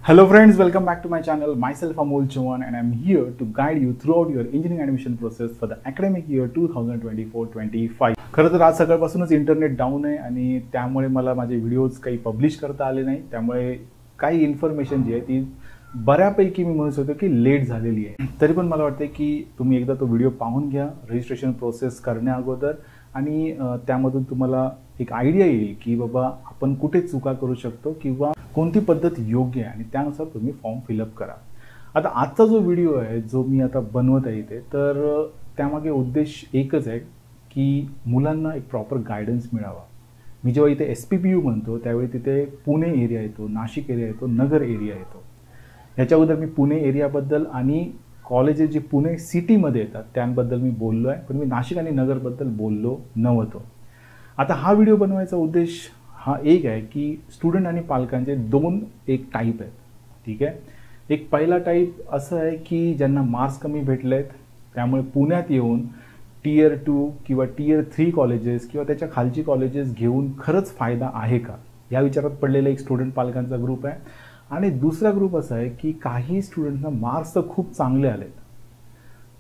Hello friends, welcome back to my channel. Myself Amol Chauhan and I'm here to guide you throughout your engineering admission process for the academic year 2024-25. खरं तर आज सकाळपासूनच internet down आहे आणि त्यामुळे मला माझे व्हिडिओज काही पब्लिश करता आले नाही. त्यामुळे काही इन्फॉर्मेशन जी आहे ती बऱ्यापैकी मी म्हणू शकतो की लेट झालेली आहे. तरी पण मला वाटते की तुम्ही एकदा तो व्हिडिओ पाहून घ्या रजिस्ट्रेशन प्रोसेस करण्या अगोदर आणि त्यामधून तुम्हाला एक आयडिया येईल की बाबा आपण कुठे चुका करू शकतो किंवा कोणती पद्धत योग्य आहे आणि त्यानुसार तुम्ही फॉर्म फिलअप करा. आता आजचा जो व्हिडिओ आहे जो मी आता बनवत आहे इथे तर त्यामागे उद्देश एकच आहे की मुलांना एक प्रॉपर गायडन्स मिळावा. मी जेव्हा इथे SPPU म्हणतो त्यावेळी तिथे पुणे एरिया येतो, नाशिक एरिया येतो, नगर एरिया येतो. याच्या अगोदर मी पुणे एरियाबद्दल आणि कॉलेजेस जे पुणे सिटीमध्ये येतात त्यांबद्दल मी बोललो आहे, पण मी नाशिक आणि नगरबद्दल बोललो नव्हतो. आता हा व्हिडिओ बनवायचा उद्देश हा एक आहे की स्टुडंट आणि पालकांचे दोन एक टाईप आहेत. ठीक आहे, एक पहिला टाईप असं आहे की ज्यांना मार्क्स कमी भेटले आहेत त्यामुळे पुण्यात येऊन Tier 2 किंवा Tier 3 कॉलेजेस किंवा त्याच्या खालची कॉलेजेस घेऊन खरंच फायदा आहे का या विचारात पडलेला एक स्टुडंट पालकांचा ग्रुप आहे. आणि दुसरा ग्रुप असा आहे की काही स्टुडंटना मार्क्स तर खूप चांगले आलेत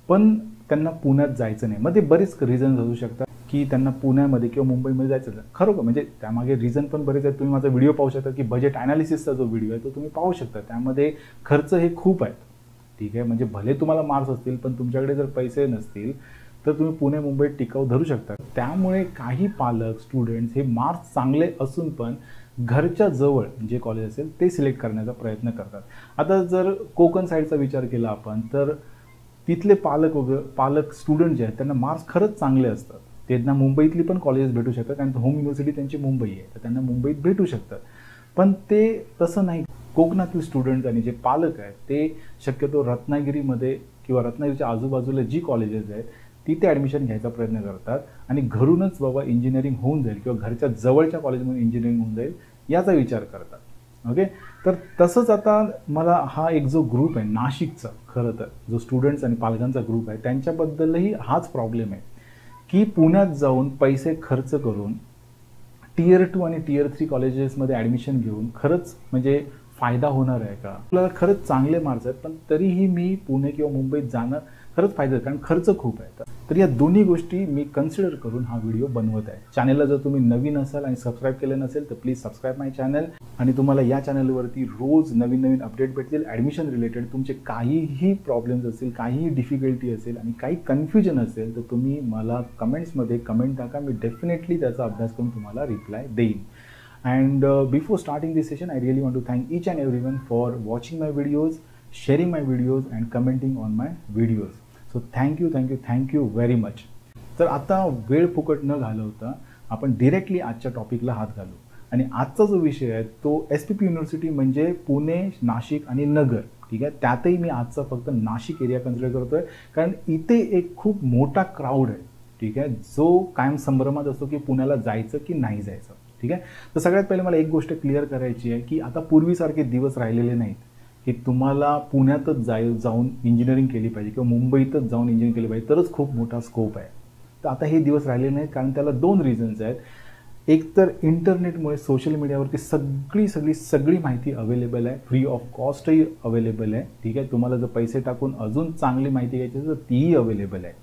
पण त्यांना पुण्यात जायचं नाही. मग ते बरेच रिझन्स असू शकतात की त्यांना पुण्यामध्ये किंवा मुंबईमध्ये जायचं नाही. खरोखर म्हणजे त्यामागे रिझन पण बरेच आहेत. तुम्ही माझा व्हिडिओ पाहू शकता की बजेट ॲनालिसिसचा जो व्हिडिओ आहे तो तुम्ही पाहू शकता. त्यामध्ये खर्च हे खूप आहेत. ठीक आहे, म्हणजे भले तुम्हाला मार्क्स असतील पण तुमच्याकडे जर पैसे नसतील तर तुम्ही पुणे मुंबईत टिकाऊ धरू शकता. त्यामुळे काही पालक स्टुडंट्स हे मार्क्स चांगले असून पण घरच्या जवळ जे कॉलेज असेल ते सिलेक्ट करण्याचा प्रयत्न करतात. आता जर कोकण साईडचा विचार केला आपण तर तिथले पालक स्टुडंट जे आहेत त्यांना मार्क्स खरंच चांगले असतात. त्यांना मुंबईतली पण कॉलेजेस भेटू शकतात कारण होम युनिव्हर्सिटी त्यांची मुंबई आहे तर त्यांना मुंबईत भेटू शकतात. पण ते तसं नाही. कोकणातील स्टुडंट आणि जे पालक आहेत ते शक्यतो रत्नागिरीमध्ये किंवा रत्नागिरीच्या आजूबाजूला जी कॉलेजेस आहेत तिथे ॲडमिशन घ्यायचा प्रयत्न करतात आणि घरूनच बाबा इंजिनिअरिंग होऊन जाईल किंवा घरच्या जवळच्या कॉलेजमध्ये इंजिनिअरिंग होऊन जाईल याचा विचार करतात. ओके, तर तसंच आता मला हा एक जो ग्रुप आहे नाशिकचा, खरं तर जो स्टुडंट्स आणि पालकांचा ग्रुप आहे त्यांच्याबद्दलही हाच प्रॉब्लेम आहे की पुण्यात जाऊन पैसे खर्च करून Tier 2 आणि Tier 3 कॉलेजेसमध्ये ॲडमिशन घेऊन खरंच म्हणजे फायदा होणार आहे का? आपल्याला खरंच चांगले मार्क्स आहेत पण तरीही मी पुणे किंवा मुंबईत जाणं खरंच फायदा आहे कारण खर्च खूप आहे. तर या दोन्ही गोष्टी मी कन्सिडर करून हा व्हिडिओ बनवत आहे. चॅनलला जर तुम्ही नवीन असाल आणि सबस्क्राईब केलं नसेल तर प्लीज सबस्क्राईब माय चॅनल. आणि तुम्हाला या चॅनलवरती रोज नवीन नवीन अपडेट भेटतील ॲडमिशन रिलेटेड. तुमचे काहीही प्रॉब्लेम्स असतील, काहीही डिफिकल्टी असेल आणि काही कन्फ्युजन असेल तर तुम्ही मला कमेंट्समध्ये कमेंट टाका. मी डेफिनेटली त्याचा अभ्यास करून तुम्हाला रिप्लाय देईन. And before starting this session, I really want to thank each and everyone for watching my videos, sharing my videos and commenting on my videos. So thank you very much. तर आता वेळ फुकट न घालवता आपण directly आजच्या टॉपिकला हात घालू. आणि आजचा जो विषय आहे तो SPPU युनिव्हर्सिटी म्हणजे पुणे, नाशिक आणि नगर. ठीक आहे, त्यातही मी आजचा फक्त नाशिक एरिया कन्सिडर करतोय कारण इथे एक खूप मोठा क्राऊड आहे. ठीक आहे, जो कायम संभ्रमात असतो की पुण्याला जायचं की नाही जायचं. ठीक आहे, तर सगळ्यात पहिले मला एक गोष्ट क्लिअर करायची आहे की आता पूर्वीसारखे दिवस राहिलेले नाहीत की तुम्हाला पुण्यातच जाऊन इंजिनिअरिंग केली पाहिजे किंवा मुंबईतच जाऊन इंजिनिअरिंग केली पाहिजे तरच खूप मोठा स्कोप आहे. तर आता हे दिवस राहिलेले नाहीत कारण त्याला दोन रिझन्स आहेत. एक तर इंटरनेटमुळे सोशल मीडियावरती सगळी माहिती अवेलेबल आहे, फ्री ऑफ कॉस्टही अवेलेबल आहे. ठीक आहे, तुम्हाला जर पैसे टाकून अजून चांगली माहिती घ्यायची असेल तर तीही अवेलेबल आहे.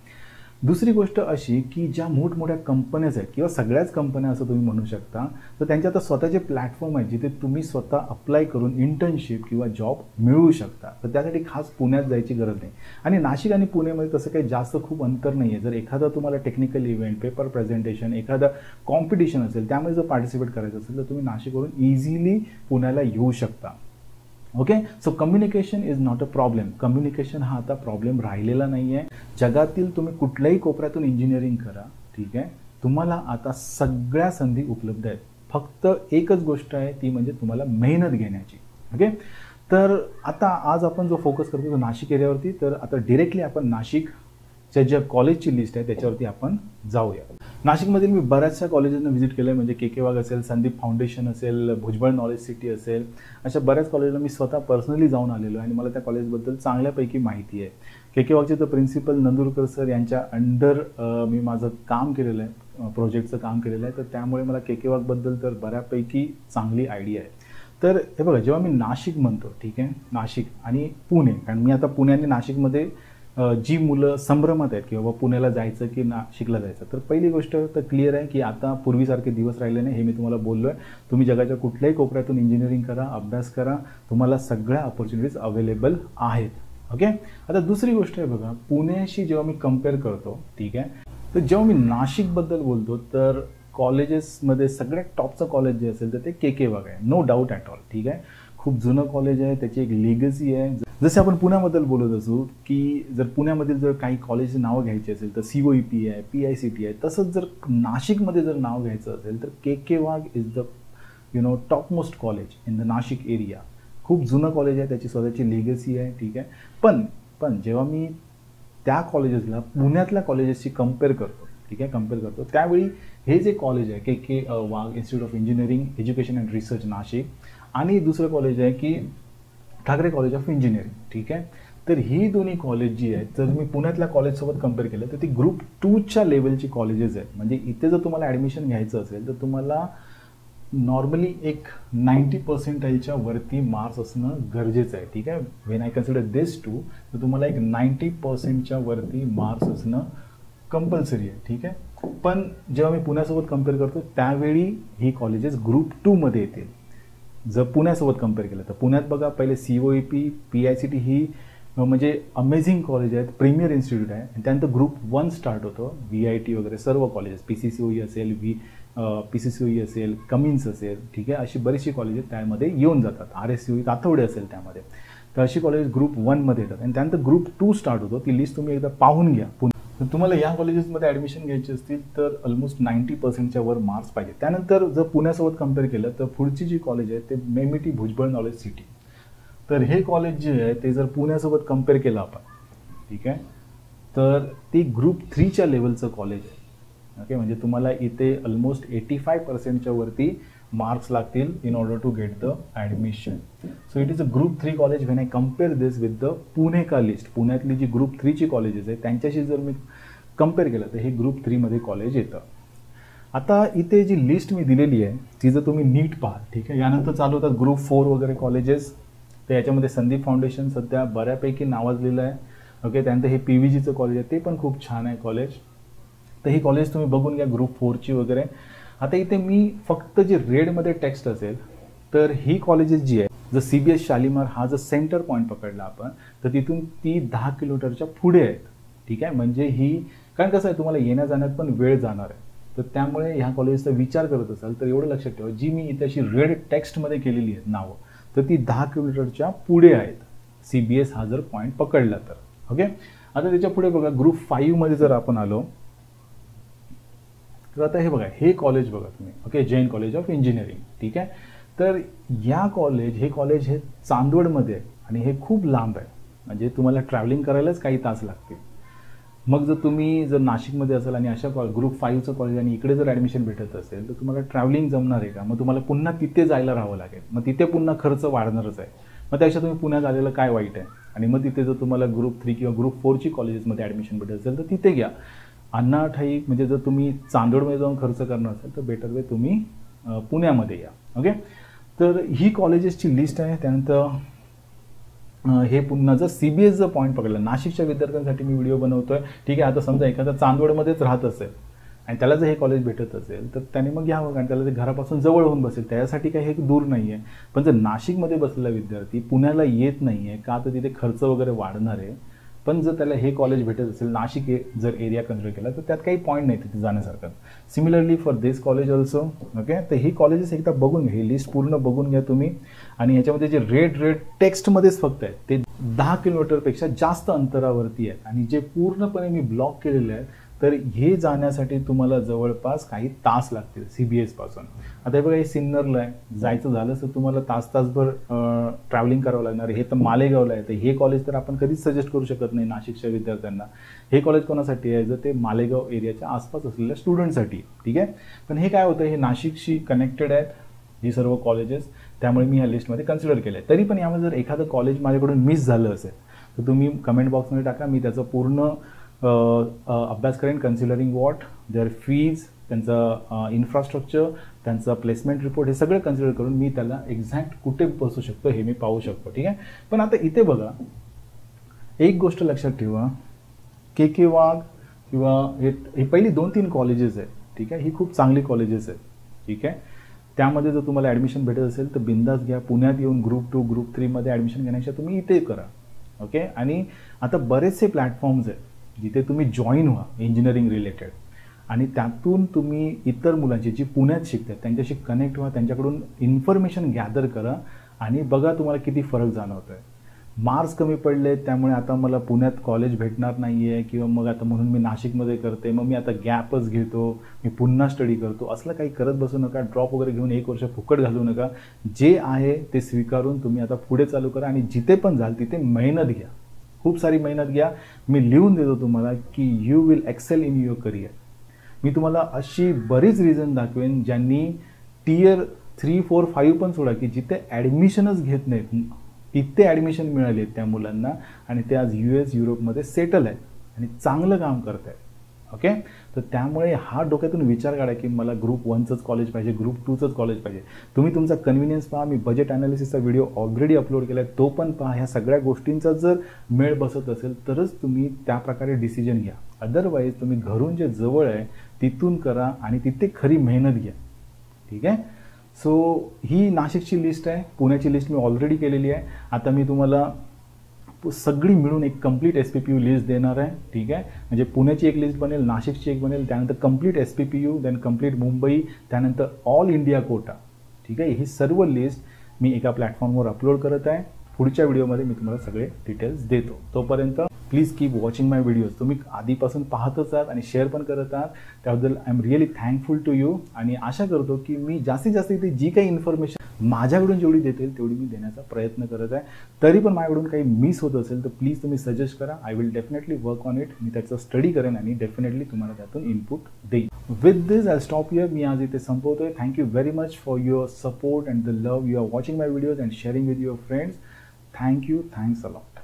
दुसरी गोष्ट अशी की ज्या मोठमोठ्या कंपन्याज आहेत किंवा सगळ्याच कंपन्या असं तुम्ही म्हणू शकता तर त्यांचे आता स्वतःचे प्लॅटफॉर्म आहेत जिथे तुम्ही स्वतः अप्लाय करून इंटर्नशिप किंवा जॉब मिळवू शकता. तर त्यासाठी खास पुण्यात जायची गरज नाही. आणि नाशिक आणि पुणेमध्ये तसं काही जास्त खूप अंतर नाही आहे. जर एखादा तुम्हाला टेक्निकल इव्हेंट, पेपर प्रेझेंटेशन, एखादा कॉम्पिटिशन असेल त्यामध्ये जर पार्टिसिपेट करायचं असेल तर तुम्ही नाशिकवरून इझिली पुण्याला येऊ शकता. Okay, so communication is not a problem. Communication हा आता प्रॉब्लेम राहिलेला नाही आहे. जगातील तुम्ही कुठल्याही कोपऱ्यातून इंजिनिअरिंग करा. ठीक आहे, तुम्हाला आता सगळ्या संधी उपलब्ध आहेत. फक्त एकच गोष्ट आहे ती म्हणजे तुम्हाला मेहनत घेण्याची. ओके, तर आता आज आपण जो फोकस करतो तो नाशिक एरियावरती. तर आता डिरेक्टली आपण नाशिकच्या ज्या कॉलेजची लिस्ट आहे त्याच्यावरती आपण जाऊया. नाशिकमधील मी बऱ्याचशा कॉलेजांना व्हिजिट केलं आहे. म्हणजे KK वाघ असेल, संदीप फाउंडेशन असेल, भुजबळ नॉलेज सिटी असेल, अशा बऱ्याच कॉलेजला मी स्वतः पर्सनली जाऊन आलेलो आहे आणि मला त्या कॉलेजबद्दल चांगल्यापैकी माहिती आहे. KK वाघचे तर प्रिन्सिपल नंदुरकर सर यांच्या अंडर मी माझं काम केलेलं आहे, प्रोजेक्टचं काम केलेलं आहे. तर त्यामुळे मला KK वाघबद्दल तर बऱ्यापैकी चांगली आयडिया आहे. तर हे बघा, जेव्हा मी नाशिक म्हणतो, ठीक आहे, नाशिक आणि पुणे, कारण मी आता पुणे आणि नाशिकमध्ये जी मुलं संभ्रमात आहेत की बाबा पुण्याला जायचं की नाशिकला जायचं, तर पहिली गोष्ट तर क्लिअर आहे की आता पूर्वीसारखे दिवस राहिले नाही, हे मी तुम्हाला बोललो आहे. तुम्ही जगाच्या कुठल्याही कोपऱ्यातून इंजिनिअरिंग करा, अभ्यास करा, तुम्हाला सगळ्या ऑपॉर्च्युनिटीज अवेलेबल आहेत. ओके. आता दुसरी गोष्ट आहे बघा, पुण्याशी जेव्हा मी कम्पेअर करतो, ठीक आहे, तर जेव्हा मी नाशिकबद्दल बोलतो तर कॉलेजेसमध्ये सगळ्यात टॉपचं कॉलेज जे असेल तर ते के वाघ आहे, नो डाऊट ॲट ऑल. ठीक आहे, खूप जुनं कॉलेज आहे, त्याची एक लिगसी आहे. जसे आपण पुण्याबद्दल बोलत असू की जर पुण्यामधील जर काही कॉलेजची नावं घ्यायची असेल तर COEP आहे, PICT आहे, तसंच जर नाशिकमध्ये जर नाव घ्यायचं असेल तर K Wagh is the top most college in the Nashik area. खूप जुनं कॉलेज आहे, त्याची स्वतःची लिगसी आहे. ठीक आहे, पण जेव्हा मी त्या कॉलेजेसला पुण्यातल्या कॉलेजेसशी कम्पेअर करतो, ठीक आहे, कम्पेअर करतो, त्यावेळी हे जे कॉलेज आहे K Wagh institute of engineering education and research Nashik, आणि दुसरं कॉलेज आहे की ठाकरे कॉलेज ऑफ इंजिनिअरिंग. ठीक आहे, तर ही दोन्ही कॉलेज जी आहेत, जर मी पुण्यातल्या कॉलेजसोबत कम्पेअर केलं तर ती ग्रुप 2च्या लेवलची कॉलेजेस आहेत. म्हणजे इथे जर तुम्हाला ॲडमिशन घ्यायचं असेल तर तुम्हाला नॉर्मली एक 90% वरती मार्क्स असणं गरजेचं आहे. ठीक आहे, when I consider this too, तर तुम्हाला एक 90% वरती मार्क्स असणं कंपल्सरी आहे. ठीक आहे, पण जेव्हा मी पुण्यासोबत कम्पेअर करतो त्यावेळी ही कॉलेजेस ग्रुप 2मध्ये येतील. जर पुण्यासोबत कम्पेअर केलं तर पुण्यात बघा, पहिले COEP, PICT ही म्हणजे अमेझिंग कॉलेज आहेत, प्रीमियर इन्स्टिट्यूट आहे, आणि त्यानंतर ग्रुप 1 स्टार्ट होतो, VIT वगैरे सर्व कॉलेजेस, PCCOE असेल, PCCOE असेल, कमिन्स असेल, ठीक आहे, अशी बरीचशी कॉलेजेस त्यामध्ये येऊन जातात. RSCOE तातवडे असेल त्यामध्ये, तर अशी कॉलेज ग्रुप 1मध्ये येतात. आणि त्यानंतर ग्रुप 2 स्टार्ट होतो, ती लिस्ट तुम्ही एकदा पाहून घ्या. तर तुम्हाला या कॉलेजेसमध्ये ॲडमिशन घ्यायची असतील तर ऑलमोस्ट 90%च्या वर मार्क्स पाहिजे. त्यानंतर जर पुण्यासोबत कम्पेअर केलं तर पुढची जी कॉलेज आहे ते मेमिटी भुजबळ नॉलेज सिटी. तर हे कॉलेज जे आहे ते जर पुण्यासोबत कम्पेअर केलं आपण, ठीक आहे, तर ती ग्रुप 3च्या लेवलचं कॉलेज आहे. ओके, म्हणजे तुम्हाला इथे ऑलमोस्ट 85%च्या वरती मार्क्स लागतील in order to get the admission. So it is a group 3 college when I compare this with the Pune का लिस्ट. पुण्यातली जी ग्रुप 3ची कॉलेजेस आहे त्यांच्याशी जर मी कम्पेअर केलं तर हे ग्रुप 3मध्ये कॉलेज येतं. आता इथे जी लिस्ट मी दिलेली आहे ती जर तुम्ही नीट पाहाल, ठीक आहे, यानंतर चालू होतात ग्रुप 4 वगैरे कॉलेजेस. तर याच्यामध्ये संदीप फाउंडेशन सध्या बऱ्यापैकी नावाजलेलं आहे. ओके, त्यानंतर हे PVGचं कॉलेज आहे, ते पण खूप छान आहे कॉलेज. तर ही कॉलेज तुम्ही बघून घ्या ग्रुप 4ची वगैरे. आता इथे मी फक्त जे रेडमध्ये टेक्स्ट असेल तर ही कॉलेजेस जी आहे, जर CBS शालिमार हा जर सेंटर पॉईंट पकडला आपण तर तिथून ती 10 किलोमीटरच्या पुढे आहेत. ठीक आहे, म्हणजे ही, कारण कसं आहे तुम्हाला येण्या जाण्यात पण वेळ जाणार आहे, तर त्यामुळे ह्या कॉलेजचा विचार करत असाल तर एवढं लक्षात ठेवा, जी मी इथे अशी रेड टेक्स्टमध्ये केलेली आहेत नावं, तर ती 10 किलोमीटरच्या पुढे आहेत CBS हा जर पॉईंट पकडला तर. ओके, आता त्याच्या पुढे बघा ग्रुप 5मध्ये जर आपण आलो तर आता हे बघा, हे कॉलेज बघा तुम्ही. Okay, Jain college of engineering. ठीक आहे, तर हे कॉलेज हे चांदवडमध्ये आहे आणि हे खूप लांब आहे, म्हणजे तुम्हाला ट्रॅव्हलिंग करायलाच काही तास लागतील. मग जर तुम्ही नाशिकमध्ये असाल आणि अशा ग्रुप 5चं कॉलेज आणि इकडे जर ॲडमिशन भेटत असेल तर तुम्हाला ट्रॅव्हलिंग जमणार आहे का? मग तुम्हाला पुन्हा तिथे जायला राहावं लागेल, मग तिथे पुन्हा खर्च वाढणारच आहे. मग त्यापेक्षा तुम्ही पुण्यात आलेलं काय वाईट आहे? आणि मग तिथे जर तुम्हाला ग्रुप 3 किंवा ग्रुप 4ची कॉलेजेसमध्ये ॲडमिशन भेटत असेल तर तिथे घ्या. अण्णाठाई म्हणजे जर तुम्ही चांदोडमध्ये जाऊन खर्च करणार असेल तर बेटर वे तुम्ही पुण्यामध्ये या. ओके, तर ही कॉलेजेसची लिस्ट आहे. त्यानंतर हे पुन्हा जर CBS जर पॉईंट पकडला, नाशिकच्या विद्यार्थ्यांसाठी मी व्हिडिओ बनवतोय. ठीक आहे, आता समजा एखादा चांदवडमध्येच राहत असेल आणि त्याला जर हे कॉलेज भेटत असेल तर त्याने मग घ्यावं, कारण त्याला ते घरापासून जवळ होऊन बसेल, त्यासाठी काही हे दूर नाही आहे. पण जर नाशिकमध्ये बसलेला विद्यार्थी पुण्याला येत नाही आहे का, तर तिथे खर्च वगैरे वाढणार आहे. पण जर त्याला हे कॉलेज भेटत असेल, नाशिक जर एरिया कन्सिडर केला तर त्यात काही पॉईंट नाही तिथे जाण्यासारखं. Similarly for this college also. Okay, तर ही कॉलेजेस एकदा बघून घ्या, ही लिस्ट पूर्ण बघून घ्या तुम्ही. आणि ह्याच्यामध्ये जे रेड टेक्स्टमध्येच फक्त आहेत ते 10 किलोमीटरपेक्षा जास्त अंतरावरती आहेत आणि जे पूर्णपणे मी ब्लॉक केलेले आहेत, तर हे जाण्यासाठी तुम्हाला जवळपास काही तास लागतील CBS पासून. आता हे बघा, हे सिन्नरला आहे, जायचं झालं तर तुम्हाला तासभर ट्रॅव्हलिंग करावं लागणार. हे तर मालेगावला आहे, तर हे कॉलेज तर आपण कधीच सजेस्ट करू शकत नाही नाशिकच्या विद्यार्थ्यांना. हे कॉलेज कोणासाठी आहे? जर ते मालेगाव एरियाच्या आसपास असलेल्या स्टुडंटसाठी. ठीक आहे, पण हे काय होतं, हे नाशिकशी कनेक्टेड आहेत ही सर्व कॉलेजेस, त्यामुळे मी ह्या लिस्टमध्ये कन्सिडर केलं आहे. तरी पण यामध्ये जर एखादं कॉलेज माझ्याकडून मिस झालं असेल तर तुम्ही कमेंट बॉक्समध्ये टाका, मी त्याचं पूर्ण अभ्यास करेन, कन्सिडरिंग वॉट देअर फीज, त्यांचं इन्फ्रास्ट्रक्चर, त्यांचा प्लेसमेंट रिपोर्ट, हे सगळं कन्सिडर करून मी त्याला एक्झॅक्ट कुठे बसू शकतो हे मी पाहू शकतो. ठीक आहे. पण आता इथे बघा, एक गोष्ट लक्षात ठेवा, के वाघ किंवा हे पहिली 2-3 कॉलेजेस आहेत. ठीक आहे. ही खूप चांगली कॉलेजेस आहेत. ठीक आहे. त्यामध्ये जर तुम्हाला ॲडमिशन भेटत असेल तर बिंदास घ्या. पुण्यात येऊन ग्रुप 2 ग्रुप 3 मध्ये ॲडमिशन घेण्यापेक्षा तुम्ही इथे करा. ओके. आणि आता बरेचसे प्लॅटफॉर्म्स आहेत जिथे तुम्ही जॉईन व्हा इंजिनिअरिंग रिलेटेड, आणि त्यातून तुम्ही इतर मुलांची जी पुण्यात शिकतात त्यांच्याशी कनेक्ट व्हा, त्यांच्याकडून इन्फॉर्मेशन गॅदर करा आणि बघा तुम्हाला किती फरक जाणवतो आहे. मार्क्स कमी पडले त्यामुळे आता मला पुण्यात कॉलेज भेटणार नाही आहे, किंवा मग आता म्हणून मी नाशिकमध्ये करते, मग मी आता गॅपच घेतो, मी पुन्हा स्टडी करतो, असलं काही करत बसू नका. ड्रॉप वगैरे घेऊन 1 वर्ष फुकट घालवू नका. जे आहे ते स्वीकारून तुम्ही आता पुढे चालू करा आणि जिथे पण जाल तिथे मेहनत घ्या, खूप सारी मेहनत घ्या. मी लिहून देतो तुम्हाला की you will excel in your career. मी तुम्हाला अशी बरीच रिझन दाखवेन ज्यांनी Tier 3, 4, 5 पण सोडा की जिथे ॲडमिशनच घेत नाहीत, तिथे ॲडमिशन मिळाले त्या मुलांना आणि ते आज US युरोपमध्ये सेटल आहेत आणि चांगलं काम करत आहेत. ओके. तर त्यामुळे हा डोक्यातून विचार काढा की मला ग्रुप 1चंच कॉलेज पाहिजे, ग्रुप 2चंच कॉलेज पाहिजे. तुम्ही तुमचा कन्व्हिनियन्स पहा. मी बजेट ॲनालिसिसचा व्हिडिओ ऑलरेडी अपलोड केला आहे, तो पण पहा. ह्या सगळ्या गोष्टींचा जर मेळ बसत असेल तरच तुम्ही त्या प्रकारे डिसिजन घ्या. अदरवाईज तुम्ही घरून जे जवळ आहे तिथून करा आणि तिथे खरी मेहनत घ्या. ठीक आहे. सो ही नाशिकची लिस्ट आहे. पुण्याची लिस्ट मी ऑलरेडी केलेली आहे. आता मी तुम्हाला सगळी मिळून एक कंप्लीट SPPU लिस्ट देणार आहे. ठीक आहे. म्हणजे पुण्याची एक लिस्ट बनेल, नाशिकची एक बनेल, त्यानंतर complete SPPU, then complete Mumbai, त्यानंतर ऑल इंडिया कोटा. ठीक आहे. ही सर्व लिस्ट मी एका प्लॅटफॉर्मवर अपलोड करत आहे. पुढच्या व्हिडिओमध्ये मी तुम्हाला सगळे डिटेल्स देतो. तोपर्यंत please keep watching my videos. तुम्ही आधीपासून पाहतच आहात आणि शेअर पण करत आहात, त्याबद्दल I am really thankful to you. आणि आशा करतो की मी जास्तीत जास्त इथे जी काही इन्फॉर्मेशन माझ्याकडून जेवढी देता येईल तेवढी मी देण्याचा प्रयत्न करत आहे. तरी पण माझ्याकडून काही मिस होत असेल तर प्लीज तुम्ही सजेस्ट करा. I will definitely work on it. मी त्याचं स्टडी करेन आणि डेफिनेटली तुम्हाला त्यातून इनपुट देईन. With this I stop here. मी आज इथे संपवतोय. Thank you very much for your support and the love. You are watching my videos and sharing with your friends. Thank you. Thanks a lot.